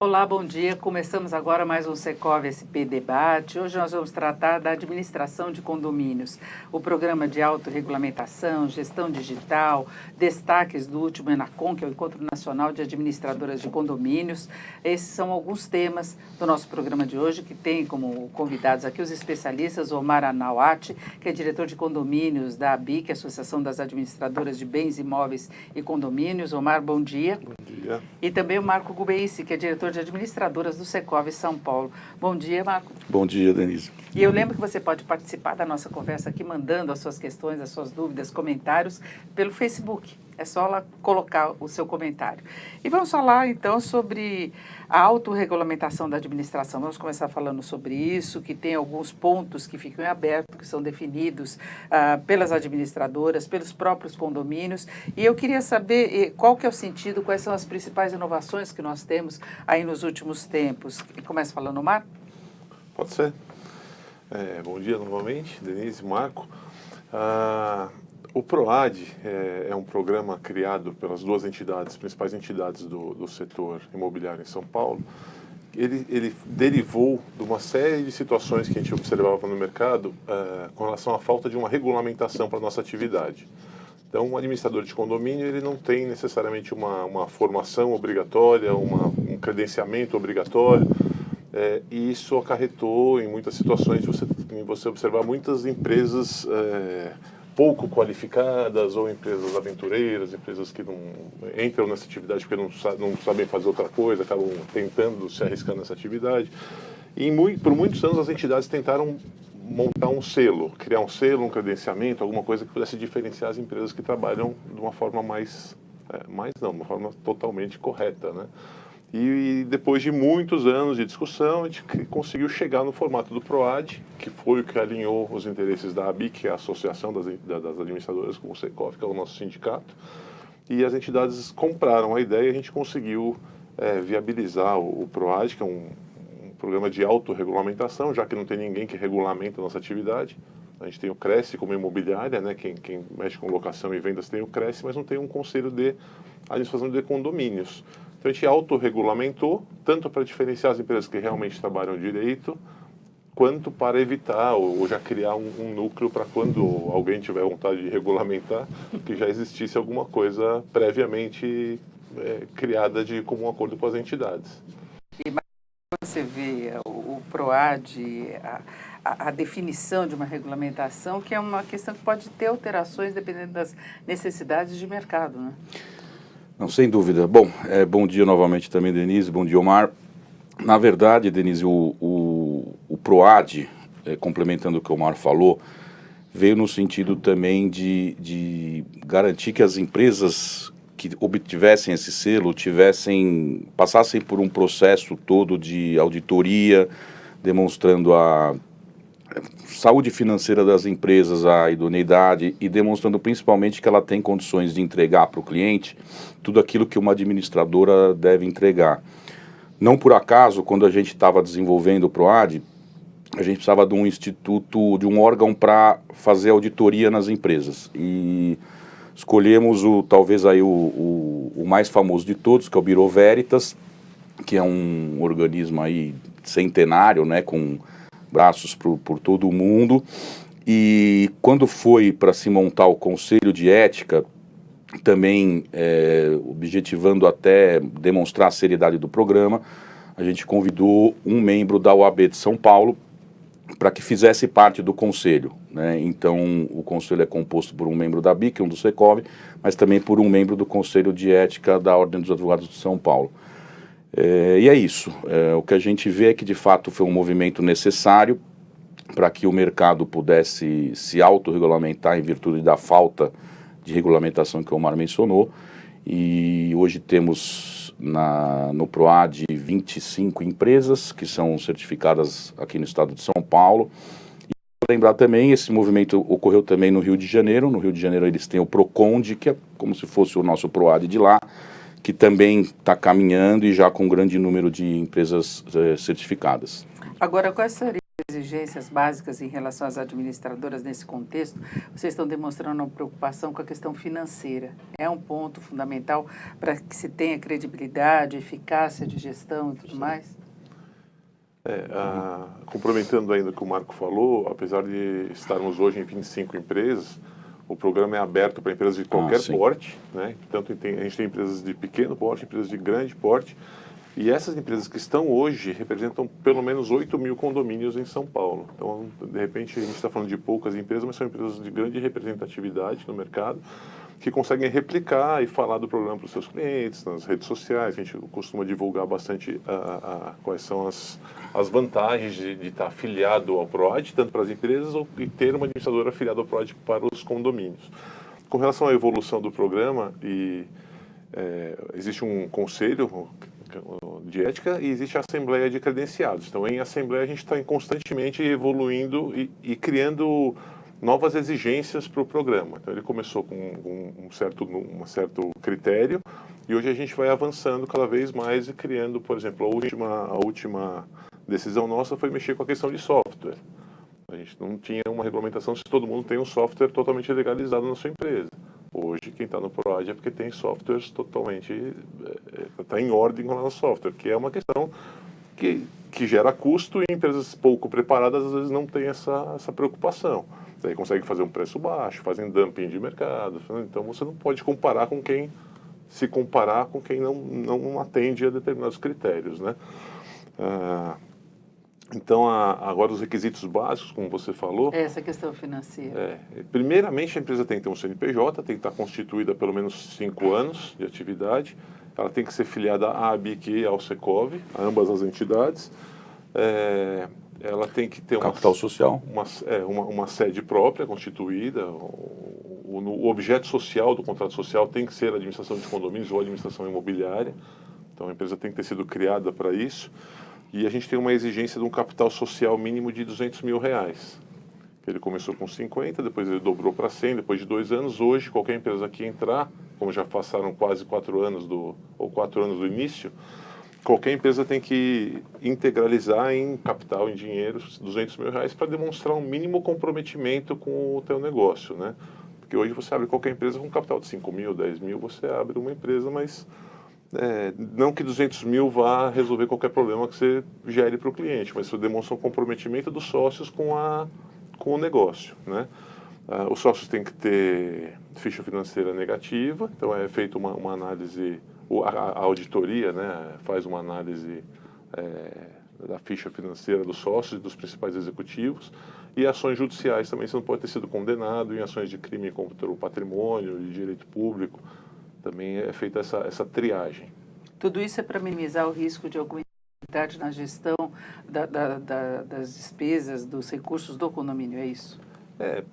Olá, bom dia. Começamos agora mais um Secov SP Debate. Hoje nós vamos tratar da administração de condomínios, o programa de autorregulamentação, gestão digital, destaques do último ENACON, que é o Encontro Nacional de Administradoras de Condomínios. Esses são alguns temas do nosso programa de hoje, que tem como convidados aqui os especialistas Omar Anauati, que é diretor de condomínios da ABIC, Associação das Administradoras de Bens Imóveis e Condomínios. Omar, bom dia. Bom dia. E também o Marco Gubeici, que é diretor de administradoras do Secov São Paulo. Bom dia, Marco. Bom dia, Denise. E eu lembro que você pode participar da nossa conversa aqui, mandando as suas questões, as suas dúvidas, comentários pelo Facebook. É só lá colocar o seu comentário. E vamos falar, então, sobre a autorregulamentação da administração. Vamos começar falando sobre isso, que tem alguns pontos que ficam em aberto, que são definidos pelas administradoras, pelos próprios condomínios. E eu queria saber qual que é o sentido, quais são as principais inovações que nós temos aí nos últimos tempos. Começa falando, Marco? Pode ser. Bom dia novamente, Denise, Marco. O PROAD é um programa criado pelas duas entidades, principais entidades do setor imobiliário em São Paulo. Ele derivou de uma série de situações que a gente observava no mercado com relação à falta de uma regulamentação para a nossa atividade. Então, um administrador de condomínio ele não tem necessariamente uma formação obrigatória, um credenciamento obrigatório, e isso acarretou em muitas situações em você observar muitas empresas pouco qualificadas ou empresas aventureiras, empresas que não entram nessa atividade porque não sabem fazer outra coisa, acabam tentando se arriscar nessa atividade. E por muitos anos as entidades tentaram montar um selo, criar um selo, um credenciamento, alguma coisa que pudesse diferenciar as empresas que trabalham de uma forma uma forma totalmente correta, né? E depois de muitos anos de discussão, a gente conseguiu chegar no formato do PROAD, que foi o que alinhou os interesses da ABIC, que é a Associação das Administradoras, com o Secov, que é o nosso sindicato, e as entidades compraram a ideia e a gente conseguiu viabilizar o PROAD, que é um programa de autorregulamentação, já que não tem ninguém que regulamenta a nossa atividade. A gente tem o Cresce como imobiliária, né? Quem mexe com locação e vendas tem o Cresce, mas não tem um conselho de administração de condomínios. Então a gente autorregulamentou, tanto para diferenciar as empresas que realmente trabalham direito, quanto para evitar ou já criar um núcleo para quando alguém tiver vontade de regulamentar, que já existisse alguma coisa previamente criada de comum acordo com as entidades. E você vê o PROAD, a definição de uma regulamentação, que é uma questão que pode ter alterações dependendo das necessidades de mercado, né? Não, sem dúvida. Bom, bom dia novamente também, Denise, bom dia, Omar. Na verdade, Denise, o PROAD, complementando o que o Omar falou, veio no sentido também de garantir que as empresas que obtivessem esse selo passassem por um processo todo de auditoria, demonstrando a saúde financeira das empresas, a idoneidade e demonstrando principalmente que ela tem condições de entregar para o cliente tudo aquilo que uma administradora deve entregar. Não por acaso, quando a gente estava desenvolvendo o PROAD, a gente precisava de um instituto, de um órgão para fazer auditoria nas empresas. E escolhemos talvez aí o mais famoso de todos, que é o Bureau Veritas, que é um organismo aí centenário, né, com braços por todo o mundo. E quando foi para se montar o Conselho de Ética, também objetivando até demonstrar a seriedade do programa, a gente convidou um membro da OAB de São Paulo para que fizesse parte do conselho, né? Então, o conselho é composto por um membro da ABIC, um do Secov, mas também por um membro do Conselho de Ética da Ordem dos Advogados de São Paulo. E é isso. O que a gente vê é que, de fato, foi um movimento necessário para que o mercado pudesse se autorregulamentar em virtude da falta de regulamentação que o Omar mencionou. E hoje temos no PROAD 25 empresas que são certificadas aqui no estado de São Paulo. E lembrar também, esse movimento ocorreu também no Rio de Janeiro. No Rio de Janeiro eles têm o PROCONDE, que é como se fosse o nosso PROAD de lá, que também está caminhando e já com um grande número de empresas certificadas. Agora, quais seriam exigências básicas em relação às administradoras nesse contexto, vocês estão demonstrando uma preocupação com a questão financeira. É um ponto fundamental para que se tenha credibilidade, eficácia de gestão e tudo mais? Complementando ainda o que o Marco falou, apesar de estarmos hoje em 25 empresas, o programa é aberto para empresas de qualquer porte, né? Tanto a gente tem empresas de pequeno porte, empresas de grande porte, e essas empresas que estão hoje representam pelo menos 8 mil condomínios em São Paulo. Então, de repente, a gente está falando de poucas empresas, mas são empresas de grande representatividade no mercado, que conseguem replicar e falar do programa para os seus clientes, nas redes sociais. A gente costuma divulgar bastante quais são as vantagens de estar afiliado ao PROAD, tanto para as empresas, ou de ter uma administradora afiliada ao PROAD para os condomínios. Com relação à evolução do programa, existe um conselho de ética e existe a Assembleia de Credenciados. Então, em Assembleia, a gente está constantemente evoluindo e criando novas exigências para o programa. Então, ele começou com um certo critério e hoje a gente vai avançando cada vez mais e criando, por exemplo, a última decisão nossa foi mexer com a questão de software. A gente não tinha uma regulamentação se todo mundo tem um software totalmente legalizado na sua empresa. Hoje, quem está no PROAD é porque tem softwares totalmente... está em ordem com o nosso software, que é uma questão que gera custo e empresas pouco preparadas às vezes não têm essa preocupação. Daí consegue fazer um preço baixo, fazem dumping de mercado. Então você não pode comparar com quem não atende a determinados critérios, né? Então, agora os requisitos básicos, como você falou... Essa questão financeira. Primeiramente, a empresa tem que ter um CNPJ, tem que estar constituída há pelo menos 5 anos de atividade. Ela tem que ser filiada à ABIC e ao Secov, a ambas as entidades. Ela tem que ter capital social, uma sede própria constituída. O objeto social do contrato social tem que ser a administração de condomínios ou a administração imobiliária. Então, a empresa tem que ter sido criada para isso. E a gente tem uma exigência de um capital social mínimo de R$200 mil. Ele começou com 50, depois ele dobrou para 100, depois de 2 anos. Hoje, qualquer empresa que entrar, como já passaram quase 4 anos do início, qualquer empresa tem que integralizar em capital, em dinheiro, R$200 mil para demonstrar um mínimo comprometimento com o teu negócio, né? Porque hoje você abre qualquer empresa com capital de 5 mil, 10 mil, você abre uma empresa, mas não que 200 mil vá resolver qualquer problema que você gere para o cliente, mas você demonstra um comprometimento dos sócios com o negócio, né? Os sócios têm que ter ficha financeira negativa, então é feita uma análise, a auditoria, né, faz uma análise da ficha financeira dos sócios e dos principais executivos, e ações judiciais também. Você não pode ter sido condenado em ações de crime contra o patrimônio e direito público. Também é feita essa triagem. Tudo isso é para minimizar o risco de alguma irregularidade na gestão das despesas, dos recursos do condomínio, é isso?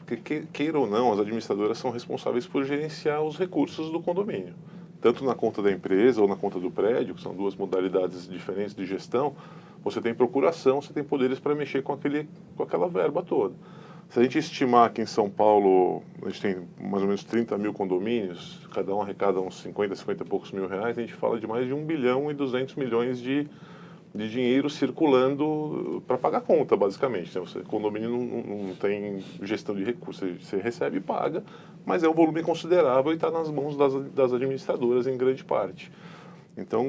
Porque queira ou não, as administradoras são responsáveis por gerenciar os recursos do condomínio. Tanto na conta da empresa ou na conta do prédio, que são 2 modalidades diferentes de gestão, você tem procuração, você tem poderes para mexer com aquela verba toda. Se a gente estimar que em São Paulo a gente tem mais ou menos 30 mil condomínios, cada um arrecada uns 50 e poucos mil reais, a gente fala de mais de 1 bilhão e 200 milhões de dinheiro circulando para pagar conta, basicamente. O condomínio não tem gestão de recursos, você recebe e paga, mas é um volume considerável e está nas mãos das administradoras em grande parte. Então,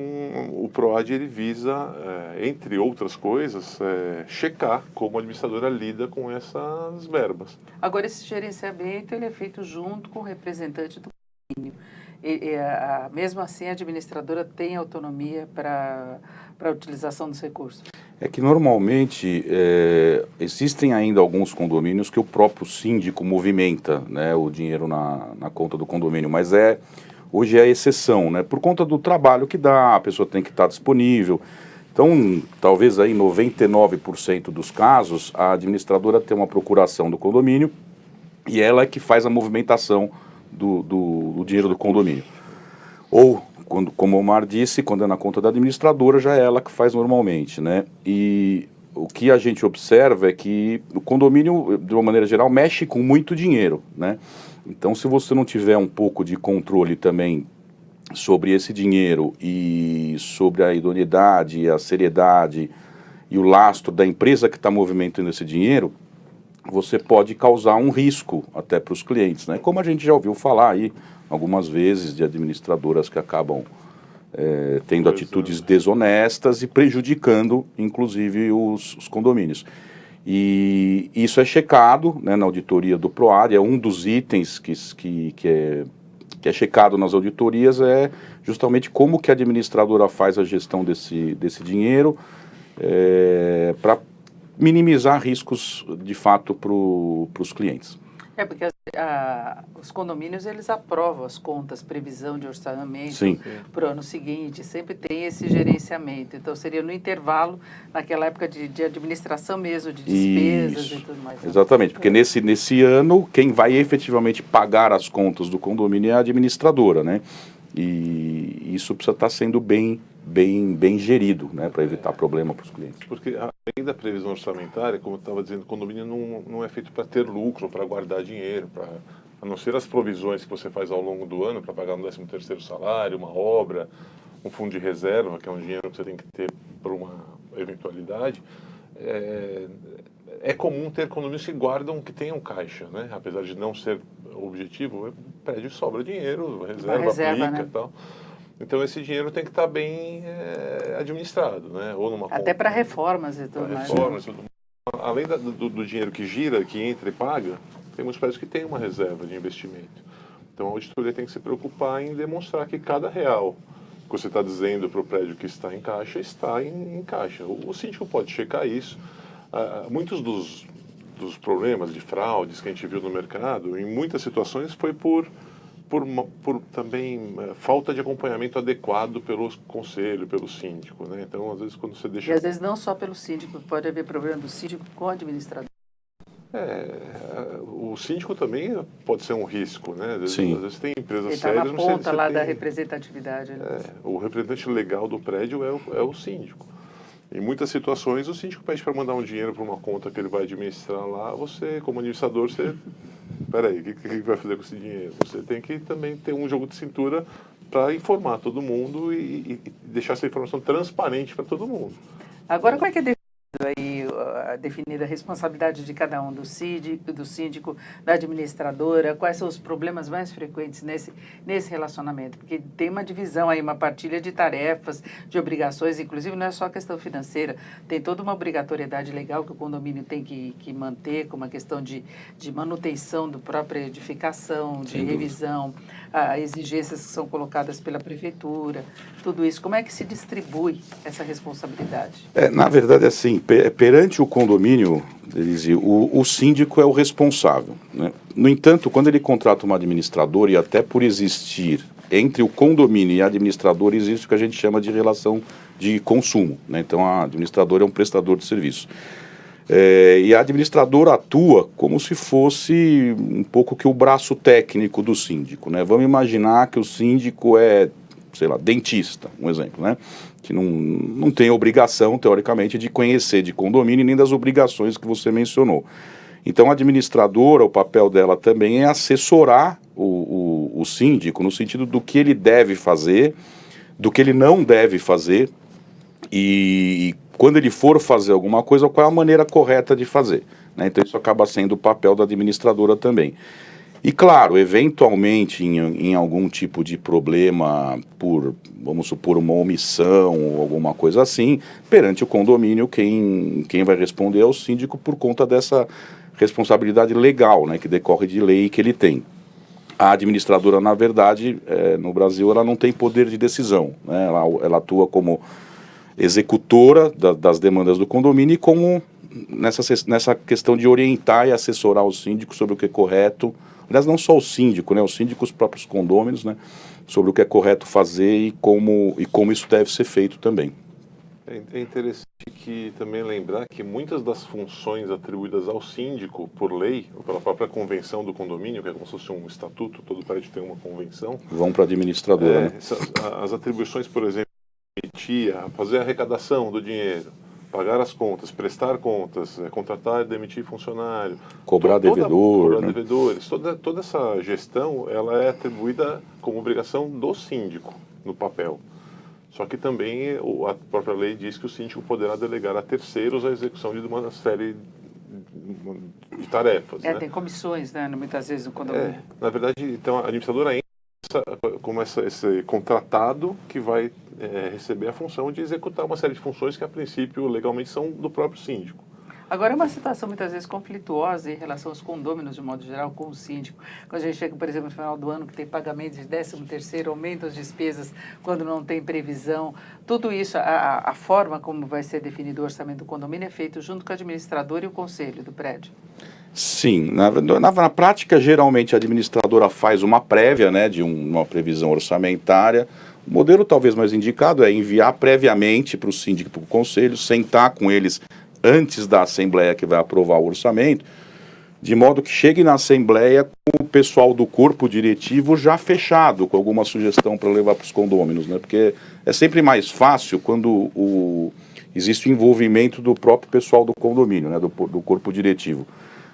o PROAD ele visa, entre outras coisas, checar como a administradora lida com essas verbas. Agora, esse gerenciamento ele é feito junto com o representante do condomínio. Mesmo assim, a administradora tem autonomia para a utilização dos recursos? É que normalmente existem ainda alguns condomínios que o próprio síndico movimenta, né, o dinheiro na conta do condomínio, mas hoje é a exceção, né? Por conta do trabalho que dá, a pessoa tem que estar disponível. Então, talvez aí 99% dos casos, a administradora tem uma procuração do condomínio e ela é que faz a movimentação do dinheiro do condomínio. Ou, como o Omar disse, quando é na conta da administradora, já é ela que faz normalmente, né? E o que a gente observa é que o condomínio, de uma maneira geral, mexe com muito dinheiro, né? Então, se você não tiver um pouco de controle também sobre esse dinheiro e sobre a idoneidade, a seriedade e o lastro da empresa que está movimentando esse dinheiro, você pode causar um risco até para os clientes, né? Como a gente já ouviu falar aí algumas vezes de administradoras que acabam tendo atitudes desonestas e prejudicando, inclusive, os condomínios. E isso é checado, né, na auditoria do PROAD, é um dos itens que é checado nas auditorias, é justamente como que a administradora faz a gestão desse dinheiro para minimizar riscos, de fato, para os clientes. Porque os condomínios, eles aprovam as contas, previsão de orçamento para o ano seguinte, sempre tem esse gerenciamento. Então, seria no intervalo, naquela época de administração mesmo, de despesas e tudo mais. Exatamente, porque nesse ano, quem vai efetivamente pagar as contas do condomínio é a administradora, né? E isso precisa estar sendo bem gerido, né, para evitar problema para os clientes. Porque além da previsão orçamentária, como eu estava dizendo, o condomínio não é feito para ter lucro, para guardar dinheiro, a não ser as provisões que você faz ao longo do ano para pagar um 13º salário, uma obra, um fundo de reserva, que é um dinheiro que você tem que ter para uma eventualidade. É comum ter condomínios que guardam, que tenham caixa, né? Apesar de não ser o objetivo, o prédio sobra dinheiro, reserva aplica, né? E tal. Então, esse dinheiro tem que estar bem administrado, né? Ou numa até para reformas e tudo mais. Reformas, além do dinheiro que gira, que entra e paga, tem muitos prédios que têm uma reserva de investimento. Então, a auditoria tem que se preocupar em demonstrar que cada real que você está dizendo para o prédio que está em caixa, está em caixa. O síndico pode checar isso. Muitos dos problemas de fraudes que a gente viu no mercado, em muitas situações, foi por também falta de acompanhamento adequado pelo conselho, pelo síndico, né? Então, às vezes, quando você deixa... E às vezes não só pelo síndico, pode haver problema do síndico com o administrador. O síndico também pode ser um risco, né? Às vezes tem empresas sérias... Ele está na ponta lá da representatividade. Né? O representante legal do prédio é o síndico. Em muitas situações, o síndico pede para mandar um dinheiro para uma conta que ele vai administrar lá. Você, como administrador, peraí, o que vai fazer com esse dinheiro? Você tem que também ter um jogo de cintura para informar todo mundo e deixar essa informação transparente para todo mundo. Agora, como é que é definida a responsabilidade de cada um, do síndico, da administradora? Quais são os problemas mais frequentes nesse relacionamento? Porque tem uma divisão aí, uma partilha de tarefas, de obrigações, inclusive não é só a questão financeira, tem toda uma obrigatoriedade legal que o condomínio tem que manter, como a questão de manutenção da própria edificação, de revisão, exigências que são colocadas pela prefeitura, tudo isso. Como é que se distribui essa responsabilidade? Na verdade, assim, perante o condomínio, o síndico é o responsável, né? No entanto, quando ele contrata uma administradora, e até por existir entre o condomínio e a administradora, existe o que a gente chama de relação de consumo, né? Então, a administradora é um prestador de serviço. E a administradora atua como se fosse um pouco que o braço técnico do síndico, né? Vamos imaginar que o síndico é, sei lá, dentista, um exemplo, né? Que não tem obrigação, teoricamente, de conhecer de condomínio nem das obrigações que você mencionou. Então, a administradora, o papel dela também é assessorar o síndico no sentido do que ele deve fazer, do que ele não deve fazer e quando ele for fazer alguma coisa, qual é a maneira correta de fazer, né? Então, isso acaba sendo o papel da administradora também. E claro, eventualmente em algum tipo de problema vamos supor, uma omissão ou alguma coisa assim, perante o condomínio, quem vai responder é o síndico por conta dessa responsabilidade legal, né, que decorre de lei que ele tem. A administradora, na verdade, no Brasil, ela não tem poder de decisão, né? Ela atua como executora das demandas do condomínio e como nessa questão de orientar e assessorar o síndico sobre o que é correto. Aliás, não só o síndico, né? O síndico, os próprios condôminos, né? Sobre o que é correto fazer e como isso deve ser feito também. É interessante também lembrar que muitas das funções atribuídas ao síndico por lei, ou pela própria convenção do condomínio, que é como se fosse um estatuto, todo prédio tem uma convenção. Vão para a administradora, né? As atribuições, por exemplo, fazer a arrecadação do dinheiro, pagar as contas, prestar contas, contratar e demitir funcionário, cobrar devedores, toda essa gestão ela é atribuída como obrigação do síndico no papel. Só que também a própria lei diz que o síndico poderá delegar a terceiros a execução de uma série de tarefas. Né? Tem comissões, né, muitas vezes no condomínio. Na verdade, então, a administradora entra como esse contratado que vai receber a função de executar uma série de funções que, a princípio, legalmente são do próprio síndico. Agora, é uma situação muitas vezes conflituosa em relação aos condôminos, de modo geral, com o síndico. Quando a gente chega, por exemplo, no final do ano, que tem pagamento de 13º, aumenta as despesas quando não tem previsão. Tudo isso, a forma como vai ser definido o orçamento do condomínio é feito junto com o administrador e o conselho do prédio. Sim, na prática, geralmente a administradora faz uma prévia, né, de uma previsão orçamentária. O modelo talvez mais indicado é enviar previamente para o síndico e para o conselho, sentar com eles antes da Assembleia que vai aprovar o orçamento, de modo que chegue na Assembleia com o pessoal do corpo diretivo já fechado, com alguma sugestão para levar para os condôminos, né? Porque é sempre mais fácil quando existe o envolvimento do próprio pessoal do condomínio, né? do corpo diretivo.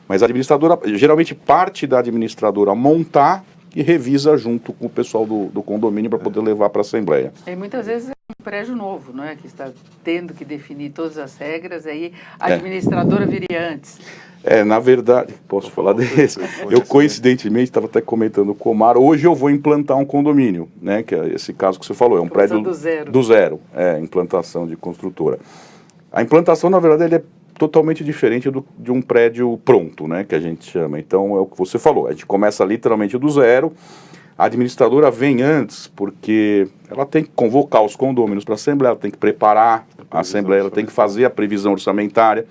Mas a administradora, geralmente parte da administradora montar e revisa junto com o pessoal do condomínio para poder levar para a Assembleia. E muitas vezes é um prédio novo, não é? Que está tendo que definir todas as regras, aí a administradora viria antes. Na verdade, posso falar desse? Eu coincidentemente estava até comentando com o Omar, hoje eu vou implantar um condomínio, né? Que é esse caso que você falou, é um prédio do zero, implantação de construtora. A implantação, na verdade, ele é totalmente diferente de um prédio pronto, né, que a gente chama. Então, é o que você falou, a gente começa literalmente do zero, a administradora vem antes, porque ela tem que convocar os condôminos para a Assembleia, ela tem que preparar a Assembleia, ela tem que fazer a previsão orçamentária.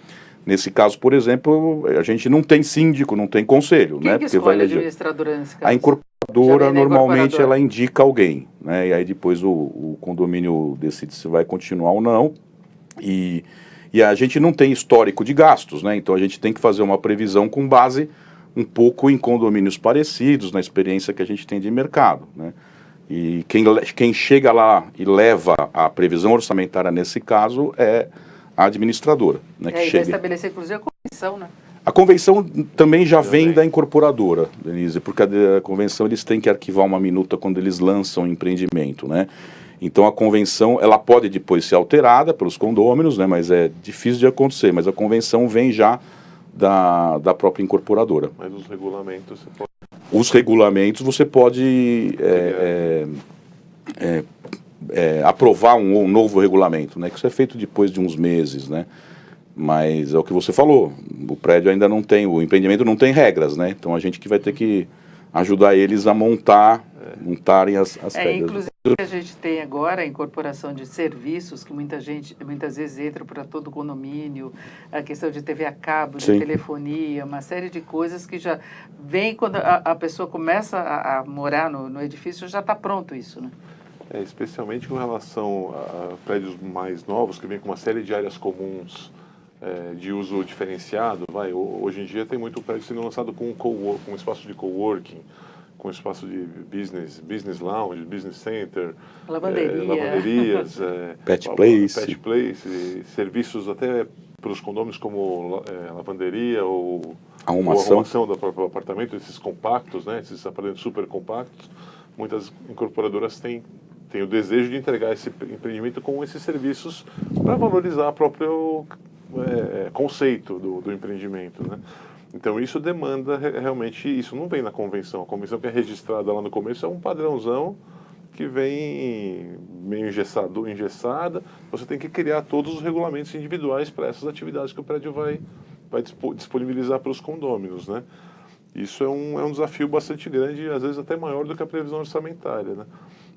Nesse caso, por exemplo, a gente não tem síndico, não tem conselho. Quem né, que escolhe a administradora nesse caso? A incorporadora, normalmente, ela indica alguém, né, e aí depois o condomínio decide se vai continuar ou não, e a gente não tem histórico de gastos, né? Então a gente tem que fazer uma previsão com base um pouco em condomínios parecidos, na experiência que a gente tem de mercado, né? E quem chega lá e leva a previsão orçamentária nesse caso é a administradora, né? E vai estabelecer, inclusive, a convenção, né? A convenção também já vem da incorporadora, Denise, porque a convenção eles têm que arquivar uma minuta quando eles lançam o empreendimento, né? Então a convenção, ela pode depois ser alterada pelos condôminos, né, mas é difícil de acontecer, mas a convenção vem já da própria incorporadora. Mas os regulamentos você pode... Os regulamentos você pode aprovar um novo regulamento, né, que isso é feito depois de uns meses, né, mas é o que você falou, o prédio ainda não tem, o empreendimento não tem regras, né, então a gente que vai ter que ajudar eles a montarem as regras. Inclusive a gente tem agora a incorporação de serviços que muitas vezes entra para todo o condomínio, a questão de TV a cabo, de telefonia, uma série de coisas que já vem quando a pessoa começa a morar no edifício, já está pronto isso, né? Especialmente com relação a prédios mais novos, que vem com uma série de áreas comuns de uso diferenciado. Hoje em dia tem muito prédio sendo lançado com um espaço de coworking, com espaço de business lounge, business center, lavanderias, pet place, serviços até para os condôminos como lavanderia ou arrumação do próprio apartamento, esses compactos, né, esses aparelhos super compactos. Muitas incorporadoras têm o desejo de entregar esse empreendimento com esses serviços para valorizar o próprio conceito do empreendimento, né? Então isso demanda realmente, isso não vem na convenção. A convenção que é registrada lá no começo é um padrãozão que vem meio engessada. Você tem que criar todos os regulamentos individuais para essas atividades que o prédio vai disponibilizar para os condôminos, né? Isso é um desafio bastante grande, às vezes até maior do que a previsão orçamentária, né?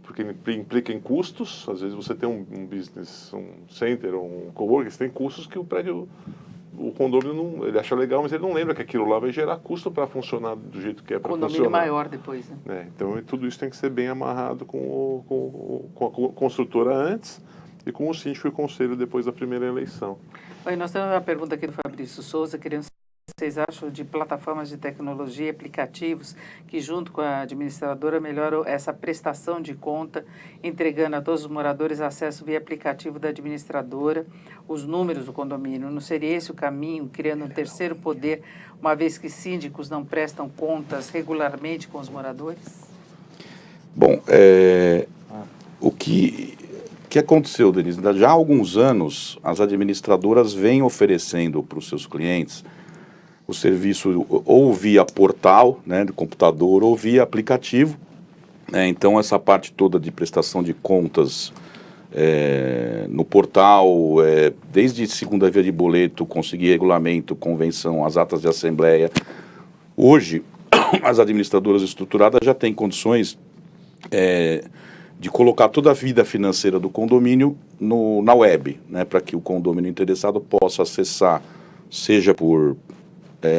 Porque implica em custos. Às vezes você tem um business, um center, um coworking, você tem custos que o condomínio ele acha legal, mas ele não lembra que aquilo lá vai gerar custo para funcionar do jeito que é para funcionar. Condomínio maior depois, né? Então tudo isso tem que ser bem amarrado com a construtora antes e com o síndico e o conselho depois da primeira eleição. Oi, nós temos uma pergunta aqui do Fabrício Souza, querendo saber o que vocês acham de plataformas de tecnologia e aplicativos que, junto com a administradora, melhoram essa prestação de conta, entregando a todos os moradores acesso via aplicativo da administradora, os números do condomínio. Não seria esse o caminho, criando um terceiro poder, uma vez que síndicos não prestam contas regularmente com os moradores? Bom, o que que aconteceu, Denise? Já há alguns anos, as administradoras vêm oferecendo para os seus clientes o serviço ou via portal, né, do computador, ou via aplicativo. Então, essa parte toda de prestação de contas no portal, desde segunda via de boleto, conseguir regulamento, convenção, as atas de assembleia. Hoje, as administradoras estruturadas já têm condições de colocar toda a vida financeira do condomínio na web, né, para que o condomínio interessado possa acessar, seja por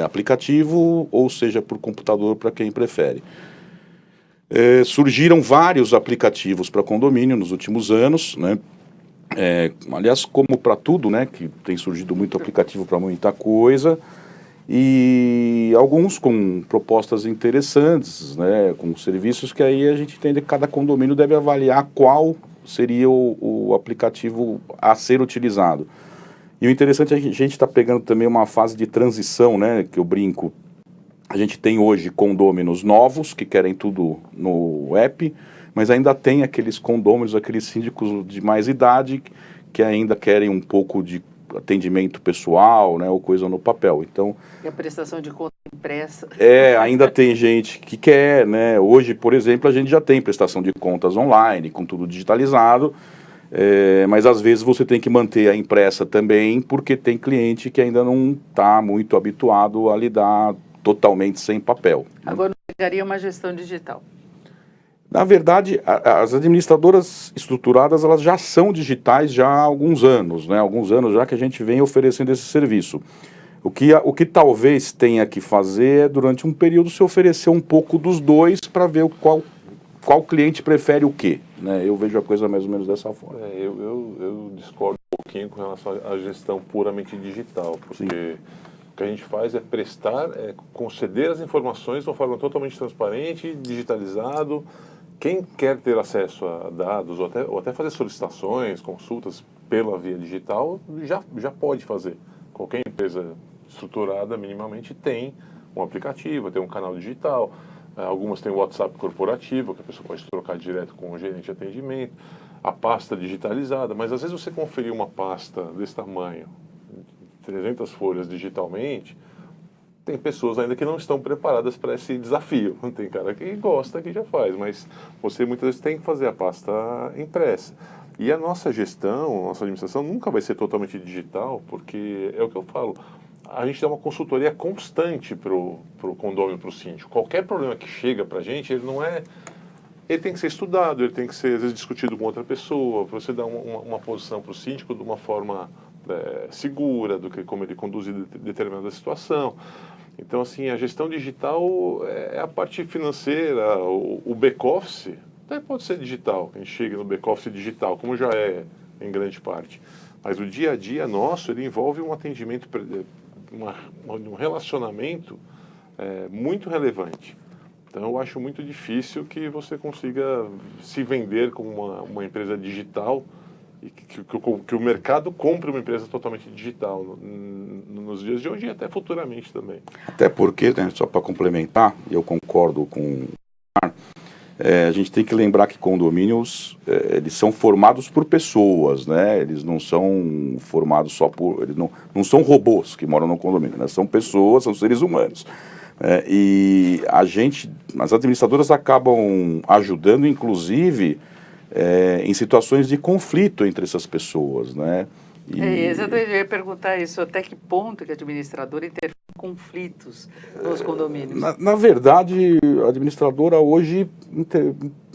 aplicativo ou seja por computador, para quem prefere. Surgiram vários aplicativos para condomínio nos últimos anos, né? Aliás, como para tudo, né, que tem surgido muito aplicativo para muita coisa, e alguns com propostas interessantes, né, com serviços que aí a gente entende que cada condomínio deve avaliar qual seria o aplicativo a ser utilizado. E o interessante é que a gente está pegando também uma fase de transição, né, que eu brinco. A gente tem hoje condôminos novos que querem tudo no app, mas ainda tem aqueles condôminos, aqueles síndicos de mais idade que ainda querem um pouco de atendimento pessoal, né, ou coisa no papel. Então, e a prestação de conta impressa. Ainda tem gente que quer, né? Hoje, por exemplo, a gente já tem prestação de contas online, com tudo digitalizado, mas às vezes você tem que manter a impressa também, porque tem cliente que ainda não está muito habituado a lidar totalmente sem papel. Agora, não pegaria uma gestão digital? Na verdade, as administradoras estruturadas, elas já são digitais já há alguns anos, né? Alguns anos já que a gente vem oferecendo esse serviço. O que talvez tenha que fazer é, durante um período, se oferecer um pouco dos dois para ver qual cliente prefere o quê, né? Eu vejo a coisa mais ou menos dessa forma. Eu discordo um pouquinho com relação à gestão puramente digital, porque o que a gente faz é conceder as informações de uma forma totalmente transparente, digitalizado. Quem quer ter acesso a dados ou até fazer solicitações, consultas pela via digital, já pode fazer. Qualquer empresa estruturada minimamente tem um aplicativo, tem um canal digital. Algumas têm o WhatsApp corporativo, que a pessoa pode trocar direto com o gerente de atendimento. A pasta digitalizada, mas às vezes você conferir uma pasta desse tamanho, 300 folhas digitalmente, tem pessoas ainda que não estão preparadas para esse desafio. Tem cara que gosta, que já faz, mas você muitas vezes tem que fazer a pasta impressa. E a nossa gestão, a nossa administração nunca vai ser totalmente digital, porque é o que eu falo, a gente dá uma consultoria constante para o condomínio, para o síndico. Qualquer problema que chega para a gente, ele tem que ser estudado, ele tem que ser, às vezes, discutido com outra pessoa, para você dar uma posição para o síndico de uma forma segura, do que como ele conduzir determinada situação. Então, assim, a gestão digital é a parte financeira, o back-office até pode ser digital, a gente chega no back-office digital, como já é em grande parte. Mas o dia a dia nosso, ele envolve um atendimento, um relacionamento muito relevante. Então, eu acho muito difícil que você consiga se vender como uma empresa digital e que o mercado compre uma empresa totalmente digital nos dias de hoje e até futuramente também. Até porque, né, só para complementar, e eu concordo com o Mar, a gente tem que lembrar que condomínios, eles são formados por pessoas, né? Eles não são formados só por... Eles não são robôs que moram no condomínio, né? São pessoas, são seres humanos. E as administradoras acabam ajudando, inclusive, em situações de conflito entre essas pessoas, né? Exatamente, eu ia perguntar isso, até que ponto que a administradora interfere em conflitos nos condomínios? Na verdade, a administradora hoje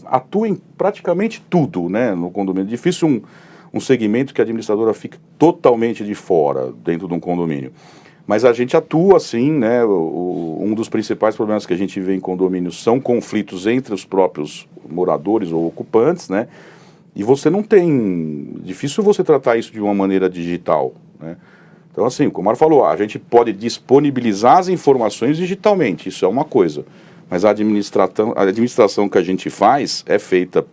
atua em praticamente tudo, né, no condomínio. É difícil um segmento que a administradora fique totalmente de fora dentro de um condomínio. Mas a gente atua, sim, né? Um dos principais problemas que a gente vê em condomínios são conflitos entre os próprios moradores ou ocupantes, né? E você não tem... Difícil você tratar isso de uma maneira digital, né? Então, assim, como o Mar falou, a gente pode disponibilizar as informações digitalmente, isso é uma coisa. Mas a administração que a gente faz é feita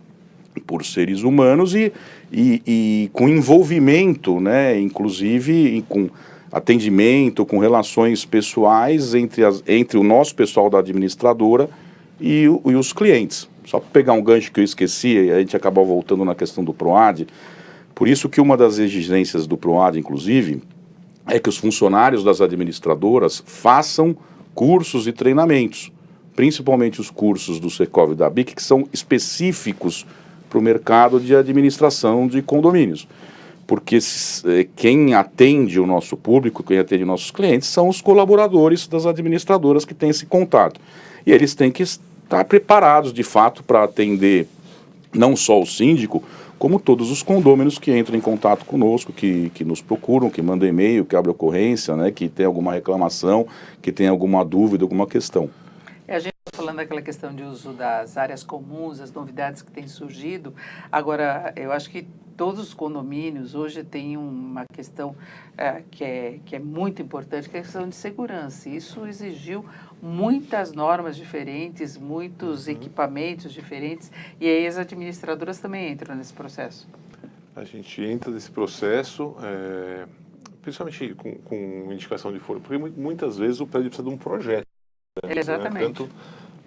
por seres humanos e com envolvimento, né? Inclusive com atendimento, com relações pessoais entre o nosso pessoal da administradora e os clientes. só para pegar um gancho que eu esqueci, e a gente acabou voltando na questão do PROAD, por isso que uma das exigências do PROAD, inclusive, é que os funcionários das administradoras façam cursos e treinamentos, principalmente os cursos do Secov e da BIC, que são específicos para o mercado de administração de condomínios. Porque quem atende o nosso público, quem atende nossos clientes, são os colaboradores das administradoras que têm esse contato. E eles têm que estar preparados, de fato, para atender não só o síndico, como todos os condôminos que entram em contato conosco, que nos procuram, que mandam e-mail, que abrem ocorrência, né, que tem alguma reclamação, que tem alguma dúvida, alguma questão. A gente está falando daquela questão de uso das áreas comuns, as novidades que têm surgido. Agora, eu acho que todos os condomínios hoje têm uma questão que é muito importante, que é a questão de segurança. Isso exigiu muitas normas diferentes, muitos equipamentos diferentes, e aí as administradoras também entram nesse processo. A gente entra nesse processo, principalmente com indicação de foro, porque muitas vezes o prédio precisa de um projeto. Né? Exatamente.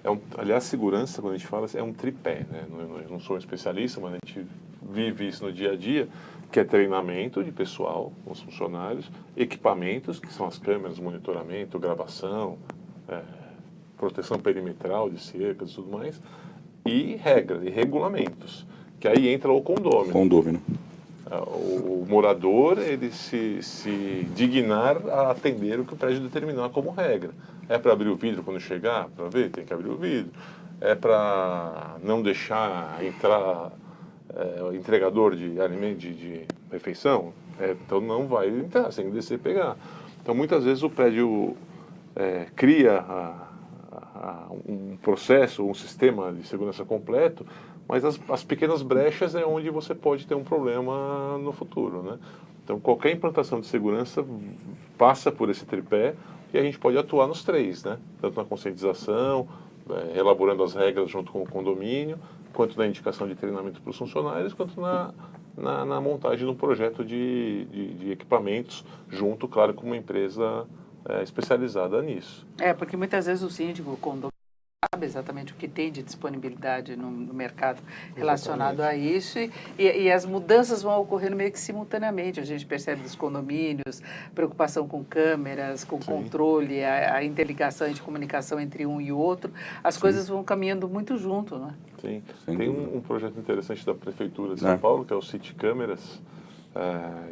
Tanto, aliás, segurança, quando a gente fala, é um tripé. Né? Eu não sou um especialista, mas a gente vive isso no dia a dia, que é treinamento de pessoal, os funcionários, equipamentos, que são as câmeras, monitoramento, gravação, proteção perimetral de cercas e tudo mais, e regras, e regulamentos, que aí entra o condômino. Condômino. O morador, ele se dignar a atender o que o prédio determinar como regra. É para abrir o vidro quando chegar, para ver, tem que abrir o vidro. É para não deixar entrar entregador de alimento, de refeição, então não vai entrar, você tem que descer e pegar. Então muitas vezes o prédio cria um processo, um sistema de segurança completo, mas as pequenas brechas é onde você pode ter um problema no futuro, né? Então qualquer implantação de segurança passa por esse tripé e a gente pode atuar nos três, né? Tanto na conscientização, elaborando as regras junto com o condomínio, quanto na indicação de treinamento para os funcionários, quanto na montagem de um projeto de equipamentos junto, claro, com uma empresa especializada nisso. Porque muitas vezes o síndico, o condomínio, sabe exatamente o que tem de disponibilidade no mercado relacionado a isso e as mudanças vão ocorrendo meio que simultaneamente. A gente percebe dos condomínios, preocupação com câmeras, com controle, a interligação de comunicação entre um e o outro. As coisas vão caminhando muito junto, né? Sim. Tem um projeto interessante da Prefeitura de São Paulo, que é o City Câmeras.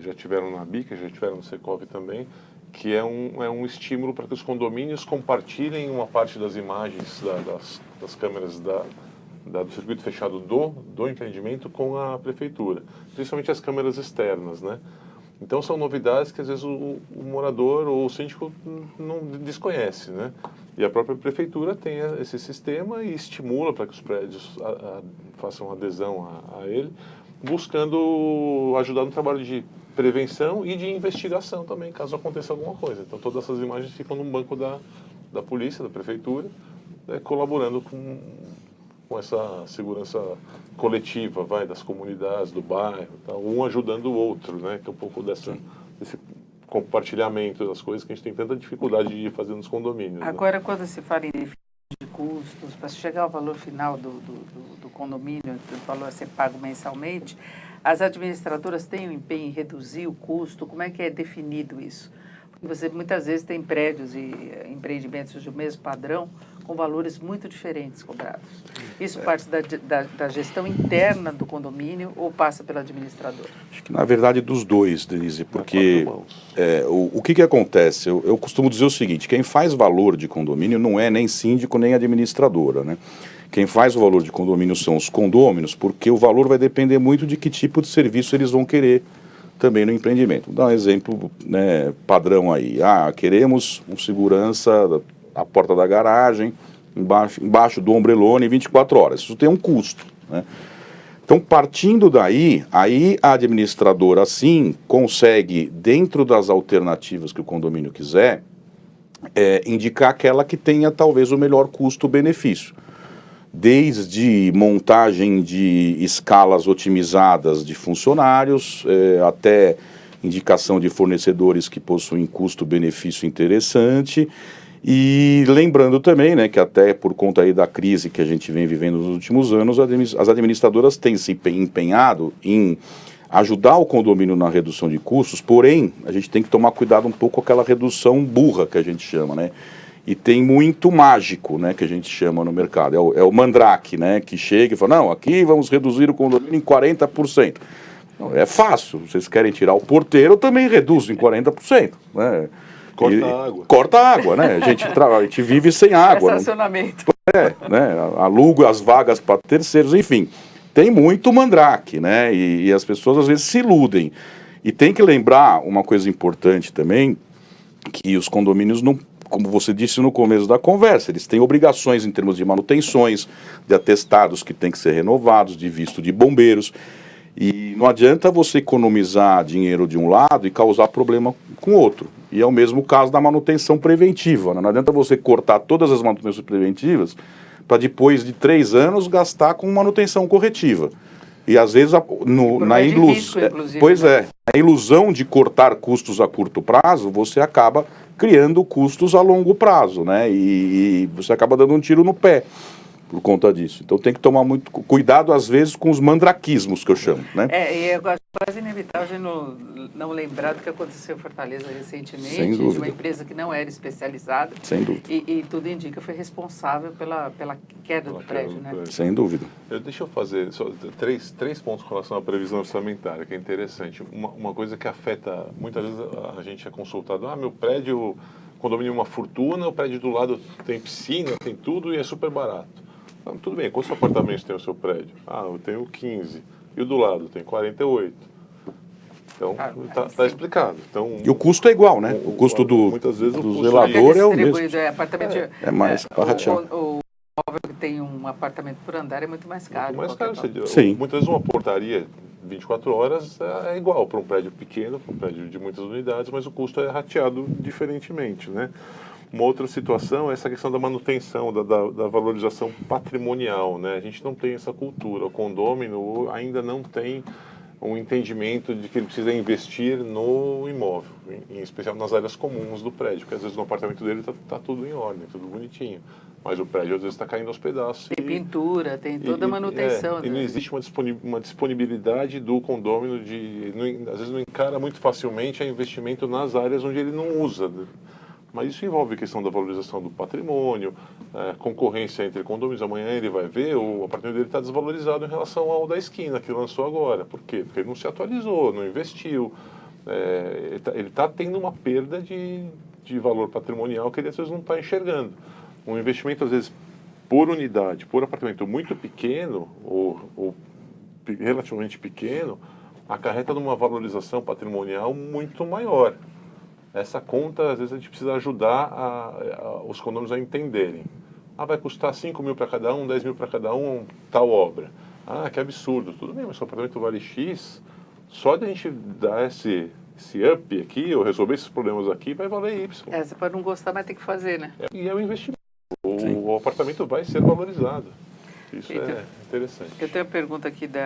Já tiveram na BIC, já tiveram no Secov também, que é um estímulo para que os condomínios compartilhem uma parte das imagens das câmeras do circuito fechado do empreendimento com a prefeitura, principalmente as câmeras externas, né? Então são novidades que às vezes o morador ou o síndico não desconhece, né? E a própria prefeitura tem esse sistema e estimula para que os prédios façam adesão a ele, buscando ajudar no trabalho de prevenção e de investigação também, caso aconteça alguma coisa. Então todas essas imagens ficam no banco da polícia, da prefeitura, colaborando com essa segurança coletiva, das comunidades, do bairro, um ajudando o outro, né? Que é um pouco desse compartilhamento das coisas que a gente tem tanta dificuldade de fazer nos condomínios. Agora, quando se fala em definição de custos, para chegar ao valor final do condomínio, do valor a ser pago mensalmente, as administradoras têm um empenho em reduzir o custo? Como é que é definido isso? Você muitas vezes tem prédios e empreendimentos do mesmo padrão com valores muito diferentes cobrados. Isso parte da gestão interna do condomínio ou passa pela administradora? Acho que na verdade dos dois, Denise, porque o que acontece? Eu costumo dizer o seguinte: quem faz valor de condomínio não é nem síndico nem administradora, né? Quem faz o valor de condomínio são os condôminos, porque o valor vai depender muito de que tipo de serviço eles vão querer também no empreendimento. Vou dar um exemplo, né, padrão aí. Queremos um segurança à porta da garagem, embaixo do ombrelone, 24 horas. Isso tem um custo, né? Então, partindo daí, aí a administradora, sim, consegue, dentro das alternativas que o condomínio quiser, indicar aquela que tenha talvez o melhor custo-benefício. Desde montagem de escalas otimizadas de funcionários, até indicação de fornecedores que possuem custo-benefício interessante, E lembrando também, né, que até por conta aí da crise que a gente vem vivendo nos últimos anos, as administradoras têm se empenhado em ajudar o condomínio na redução de custos, porém, a gente tem que tomar cuidado um pouco com aquela redução burra que a gente chama, né? E tem muito mágico, né, que a gente chama no mercado. É o mandrake, né, que chega e fala, não, aqui vamos reduzir o condomínio em 40%. Não, é fácil, vocês querem tirar o porteiro, eu também reduzo em 40%. Né? Corta a água. Corta a água, né? A gente vive sem água. Estacionamento. Né? Aluga as vagas para terceiros, enfim. Tem muito mandrake, né? E as pessoas às vezes se iludem. E tem que lembrar uma coisa importante também, que os condomínios não, como você disse no começo da conversa, eles têm obrigações em termos de manutenções, de atestados que têm que ser renovados, de visto de bombeiros. E não adianta você economizar dinheiro de um lado e causar problema com o outro. E é o mesmo caso da manutenção preventiva, né? Não adianta você cortar todas as manutenções preventivas para depois de 3 anos gastar com manutenção corretiva. E às vezes na ilusão, pois é, a ilusão de cortar custos a curto prazo, você acaba criando custos a longo prazo, né? E você acaba dando um tiro no pé por conta disso. Então tem que tomar muito cuidado, às vezes, com os mandraquismos, que eu chamo, né? E eu acho quase inevitável a gente não lembrar do que aconteceu em Fortaleza recentemente, Sem dúvida. de uma empresa que não era especializada. Sem dúvida. E tudo indica foi responsável pela queda do prédio, né? Sem dúvida. Deixa eu fazer só três pontos com relação à previsão orçamentária, que é interessante. Uma coisa que afeta, muitas vezes a gente é consultado, meu prédio, condomínio é uma fortuna, o prédio do lado tem piscina, tem tudo e é super barato. Tudo bem, quantos apartamentos tem o seu prédio? Eu tenho 15. E o do lado tem 48. Então, tá explicado. Então, e o custo é igual, né? O custo do zelador é o mesmo. Apartamento é mais barateado. O imóvel que tem um apartamento por andar é muito mais caro. Muito mais caro. Sim. Muitas vezes uma portaria 24 horas é igual para um prédio pequeno, para um prédio de muitas unidades, mas o custo é rateado diferentemente, né? Uma outra situação é essa questão da manutenção, da valorização patrimonial, né? A gente não tem essa cultura. O condômino ainda não tem um entendimento de que ele precisa investir no imóvel, em especial nas áreas comuns do prédio, porque às vezes no apartamento dele tá tudo em ordem, tudo bonitinho, mas o prédio às vezes está caindo aos pedaços. Tem pintura, tem toda a manutenção. E não existe uma disponibilidade do condômino às vezes não encara muito facilmente investimento nas áreas onde ele não usa. Mas isso envolve a questão da valorização do patrimônio, concorrência entre condomínios. Amanhã ele vai ver, o apartamento dele está desvalorizado em relação ao da esquina, que lançou agora. Por quê? Porque ele não se atualizou, não investiu. Ele está tendo uma perda de valor patrimonial que ele às vezes não está enxergando. Um investimento, às vezes, por unidade, por apartamento muito pequeno, ou relativamente pequeno, acarreta numa valorização patrimonial muito maior. Essa conta, às vezes, a gente precisa ajudar os condôminos a entenderem. Vai custar 5 mil para cada um, 10 mil para cada um, tal obra. Que absurdo. Tudo bem, mas se o apartamento vale X, só de a gente dar esse up aqui, ou resolver esses problemas aqui, vai valer Y. Você pode não gostar, mas tem que fazer, né? E é um investimento. O apartamento vai ser valorizado. Isso é interessante. Eu tenho uma pergunta aqui do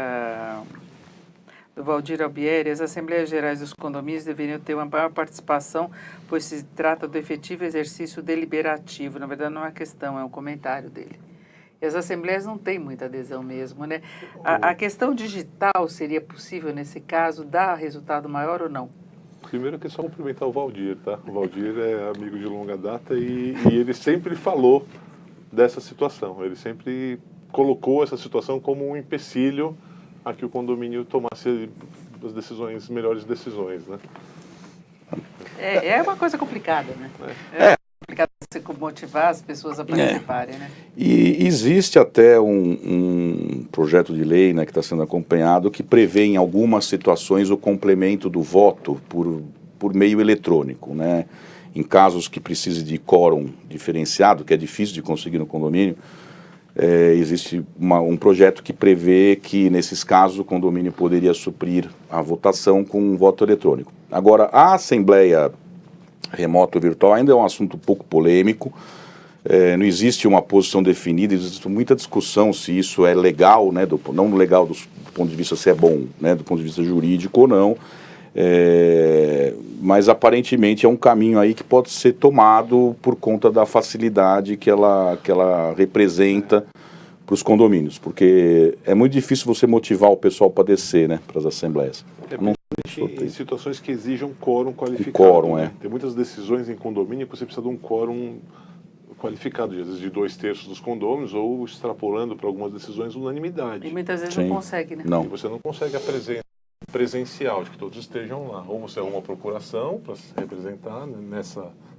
Valdir Albieri. As Assembleias Gerais dos Condomínios deveriam ter uma maior participação, pois se trata do efetivo exercício deliberativo. Na verdade, não é uma questão, é um comentário dele. E as assembleias não têm muita adesão mesmo, né? A questão digital seria possível, nesse caso, dar resultado maior ou não? Primeiro, eu queria só cumprimentar o Valdir, tá? O Valdir é amigo de longa data e ele sempre falou dessa situação. Ele sempre colocou essa situação como um empecilho a que o condomínio tomasse as melhores decisões, né? É uma coisa complicada, né? É complicado você motivar as pessoas a participarem, né? E existe até um projeto de lei, né, que está sendo acompanhado, que prevê em algumas situações o complemento do voto por meio eletrônico, né? Em casos que precise de quórum diferenciado, que é difícil de conseguir no condomínio, existe um projeto que prevê que, nesses casos, o condomínio poderia suprir a votação com um voto eletrônico. Agora, a Assembleia remota ou virtual ainda é um assunto um pouco polêmico, não existe uma posição definida, existe muita discussão se isso é legal, né, não legal do ponto de vista se é bom, né, do ponto de vista jurídico ou não. Mas aparentemente é um caminho aí que pode ser tomado por conta da facilidade que ela representa para os condomínios, porque é muito difícil você motivar o pessoal para descer, né, para as assembleias. Em situações que exijam quórum qualificado. Quórum, né? Tem muitas decisões em condomínio que você precisa de um quórum qualificado, às vezes de 2/3 dos condôminos, ou extrapolando para algumas decisões unanimidade. E muitas vezes Sim. não consegue, né? Não. E você não consegue a presença presencial, de que todos estejam lá. Ou você arruma uma procuração para se representar, né,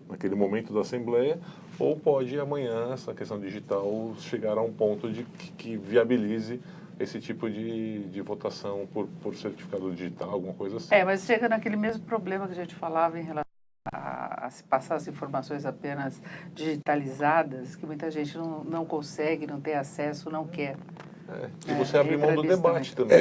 naquele momento da Assembleia, ou pode amanhã, essa questão digital, chegar a um ponto de que viabilize esse tipo de votação por certificado digital, alguma coisa assim. Mas chega naquele mesmo problema que a gente falava em relação a se passar as informações apenas digitalizadas, que muita gente não consegue, não tem acesso, não quer. E você abre mão do debate também.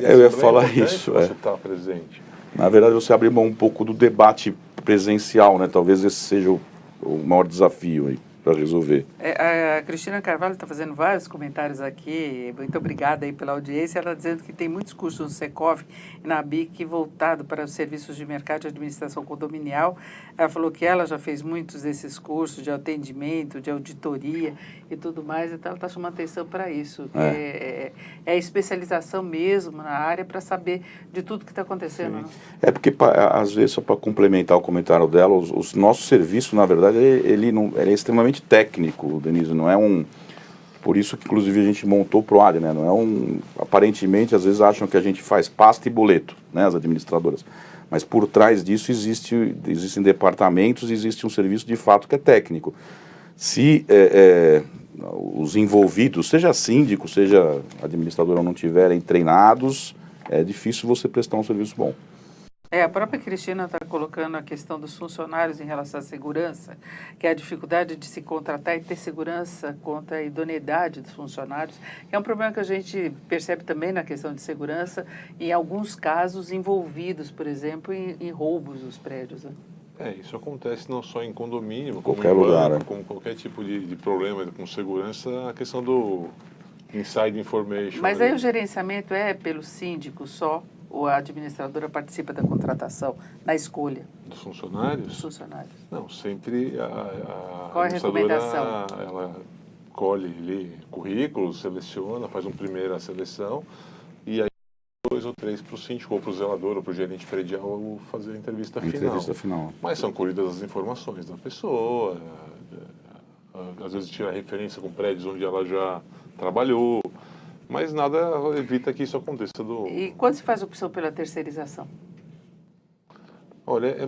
Eu ia falar isso. Você está presente. Na verdade, você abre mão um pouco do debate presencial, né? Talvez esse seja o maior desafio aí para resolver. A Cristina Carvalho está fazendo vários comentários aqui, muito obrigada aí pela audiência, ela dizendo que tem muitos cursos no Secov e na BIC voltado para os serviços de mercado de administração condominial. Ela falou que ela já fez muitos desses cursos de atendimento, de auditoria e tudo mais, então ela está chamando atenção para isso. É a especialização mesmo na área para saber de tudo que está acontecendo. Né? Porque, às vezes, só para complementar o comentário dela, o nosso serviço, na verdade, ele é extremamente técnico, Denise, não é um... Por isso que, inclusive, a gente montou o PROAD, né? Não é um... Aparentemente, às vezes acham que a gente faz pasta e boleto, né? As administradoras. Mas por trás disso existem departamentos, existe um serviço de fato que é técnico. Se os envolvidos, seja síndico, seja administradora, não tiverem treinados, é difícil você prestar um serviço bom. A própria Cristina está colocando a questão dos funcionários em relação à segurança, que é a dificuldade de se contratar e ter segurança contra a idoneidade dos funcionários, que é um problema que a gente percebe também na questão de segurança, em alguns casos envolvidos, por exemplo, em roubos dos prédios. Né? Isso acontece não só em condomínio, como qualquer em banco, lugar, né? como qualquer tipo de problema com segurança, a questão do inside information. Mas aí o gerenciamento é pelo síndico só? Ou a administradora participa da contratação, na escolha? Dos funcionários? Dos funcionários. Não, sempre Qual é a recomendação? Ela colhe ali currículos, seleciona, faz uma primeira seleção e aí 2 ou 3 para o síndico, ou para o zelador, ou para o gerente predial fazer a entrevista final. Mas são colhidas as informações da pessoa, às vezes tira referência com prédios onde ela já trabalhou, mas nada evita que isso aconteça. E quando se faz opção pela terceirização? Olha,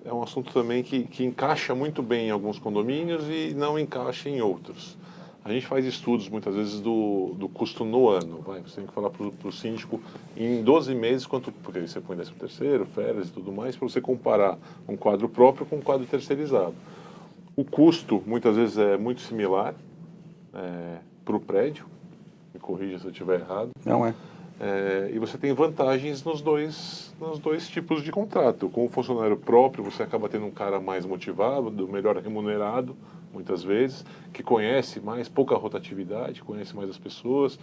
é um assunto também que encaixa muito bem em alguns condomínios e não encaixa em outros. A gente faz estudos, muitas vezes, do custo no ano. Você tem que falar para o síndico em 12 meses, porque aí você põe 13º, férias e tudo mais, para você comparar um quadro próprio com um quadro terceirizado. O custo, muitas vezes, é muito similar para o prédio. Me corrija se eu estiver errado. Não é. E você tem vantagens nos dois tipos de contrato. Com o funcionário próprio, você acaba tendo um cara mais motivado, melhor remunerado, muitas vezes, que conhece mais, pouca rotatividade, conhece mais as pessoas,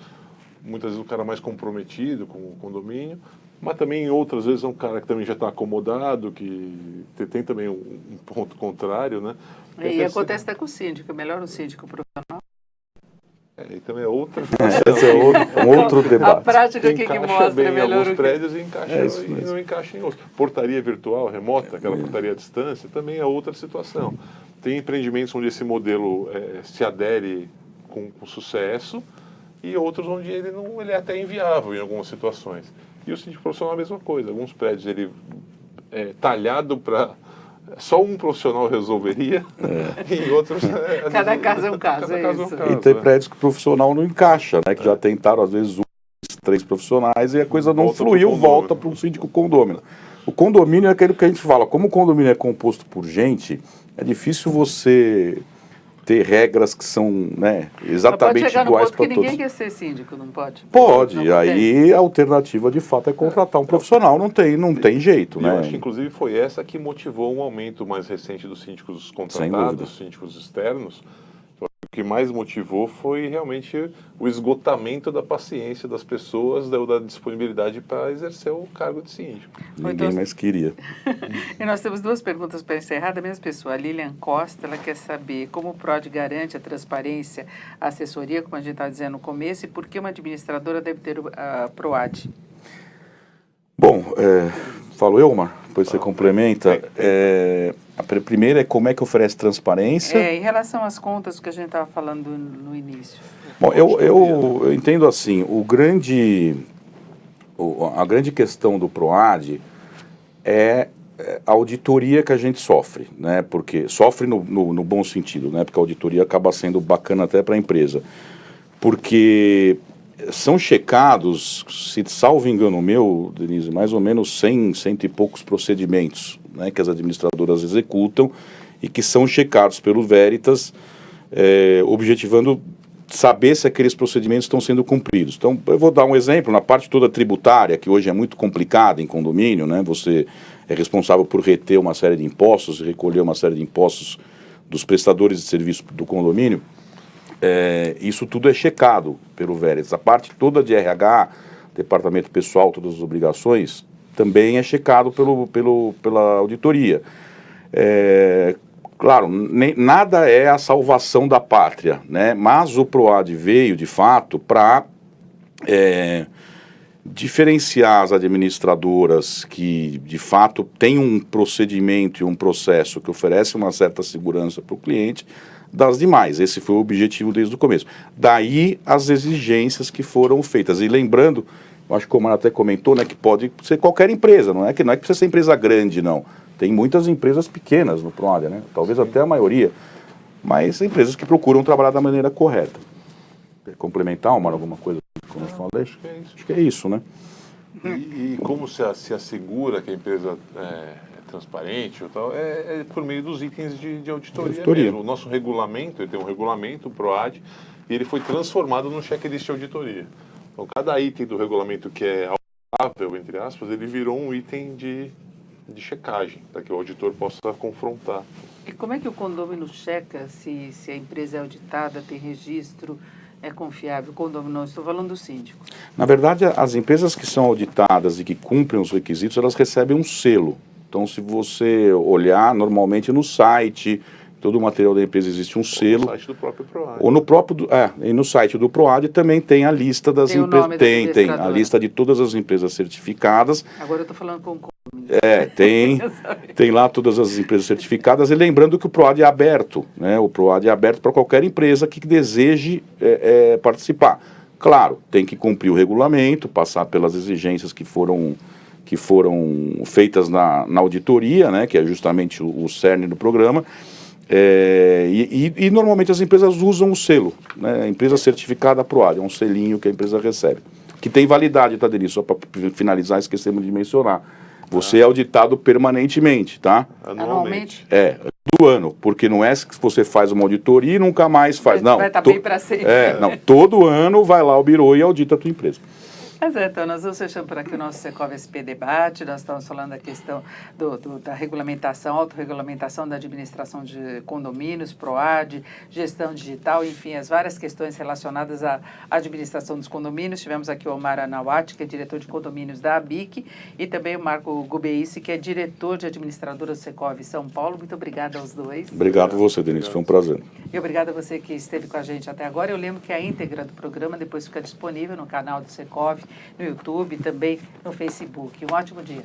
muitas vezes um cara mais comprometido com o condomínio, mas também outras vezes é um cara que também já está acomodado, que tem também um ponto contrário, né? E acontece até com o síndico, é melhor o síndico profissional. E também é outra. Esse é um outro debate. A prática que mostra bem melhor em alguns o prédios e não encaixa em outros. Portaria virtual, remota, aquela portaria à distância, também é outra situação. Tem empreendimentos onde esse modelo se adere com sucesso e outros onde ele é até inviável em algumas situações. E o síndico profissional é a mesma coisa. Alguns prédios ele é talhado para... Só um profissional resolveria, e outros... Cada caso é um caso, E tem prédios que o profissional não encaixa, né? Que já tentaram, às vezes, 3 profissionais e a coisa não fluiu, volta para o síndico condômino. O condomínio é aquele que a gente fala, como o condomínio é composto por gente, é difícil você ter regras que são, né, exatamente iguais para todos. Ninguém quer ser síndico, não pode? Pode, não aí a alternativa de fato é contratar um profissional, não tem jeito, né? Eu acho que inclusive foi essa que motivou um aumento mais recente dos síndicos contratados, síndicos externos. que mais motivou foi realmente o esgotamento da paciência das pessoas, da disponibilidade para exercer o cargo de síndico. Ninguém mais queria. E nós temos duas perguntas para encerrar da mesma pessoa. A Lilian Costa, ela quer saber como o PROAD garante a transparência, a assessoria, como a gente estava dizendo no começo, e por que uma administradora deve ter a PROAD? Bom, falo eu, Omar, depois você complementa. A primeira é como é que oferece transparência. Em relação às contas que a gente estava falando no início. Bom, eu entendo assim, a grande questão do PROAD é a auditoria que a gente sofre, né? Porque sofre no bom sentido, né? Porque a auditoria acaba sendo bacana até para a empresa. Porque são checados, se salvo engano meu, Denise, mais ou menos 100 e poucos procedimentos, né, que as administradoras executam e que são checados pelo Veritas, objetivando saber se aqueles procedimentos estão sendo cumpridos. Então, eu vou dar um exemplo, na parte toda tributária, que hoje é muito complicada em condomínio, né, você é responsável por reter uma série de impostos, recolher uma série de impostos dos prestadores de serviço do condomínio. Isso tudo é checado pelo Veritas. A parte toda de RH, departamento pessoal, todas as obrigações, também é checado pela auditoria. Claro, nada é a salvação da pátria, né? Mas o PROAD veio, de fato, para diferenciar as administradoras que, de fato, têm um procedimento e um processo que oferece uma certa segurança para o cliente, das demais. Esse foi o objetivo desde o começo. Daí as exigências que foram feitas. E lembrando, eu acho que o Omar até comentou, né, que pode ser qualquer empresa, não é que precisa ser empresa grande, não. Tem muitas empresas pequenas no PROAD, né? Talvez até a maioria, mas empresas que procuram trabalhar da maneira correta. Quer complementar, Omar, alguma coisa? Como eu falei? Acho que é isso, né? E como se assegura que a empresa é transparente ou tal, por meio dos itens de auditoria mesmo. O nosso regulamento, ele tem um regulamento, o PROAD, e ele foi transformado num checklist de auditoria. Então, cada item do regulamento que é auditável, entre aspas, ele virou um item de checagem, para que o auditor possa confrontar. E como é que o condômino checa se a empresa é auditada, tem registro, é confiável? O condômino, não, estou falando do síndico. Na verdade, as empresas que são auditadas e que cumprem os requisitos, elas recebem um selo. Então, se você olhar, normalmente no site, todo o material da empresa existe um selo. No site do próprio PROAD. Ou no próprio, e no site do PROAD também tem a lista das empresas. Tem a lista de todas as empresas certificadas. Agora eu estou falando com tem lá todas as empresas certificadas. E lembrando que o PROAD é aberto, né? O PROAD é aberto para qualquer empresa que deseje participar. Claro, tem que cumprir o regulamento, passar pelas exigências que foram feitas na auditoria, né, que é justamente o cerne do programa, e normalmente as empresas usam o selo, né, empresa certificada PROAD, é um selinho que a empresa recebe, que tem validade, tá, Denise? Só para finalizar, esquecemos de mencionar, você é auditado permanentemente, tá? Anualmente? Do ano, porque não é que você faz uma auditoria e nunca mais faz, não. Vai estar bem para sempre. Não, todo ano vai lá o birô e audita a tua empresa. Mas então, nós vamos fechando por aqui o nosso Secov SP Debate. Nós estamos falando da questão da regulamentação, autorregulamentação da administração de condomínios, PROAD, gestão digital, enfim, as várias questões relacionadas à administração dos condomínios. Tivemos aqui o Omar Anawati, que é diretor de condomínios da ABIC, e também o Marco Gubeice, que é diretor de administradora do Secov São Paulo. Muito obrigada aos dois. Obrigado a você, Denise, foi um prazer. E obrigada a você que esteve com a gente até agora. Eu lembro que a íntegra do programa depois fica disponível no canal do Secov, no YouTube e também no Facebook. Um ótimo dia.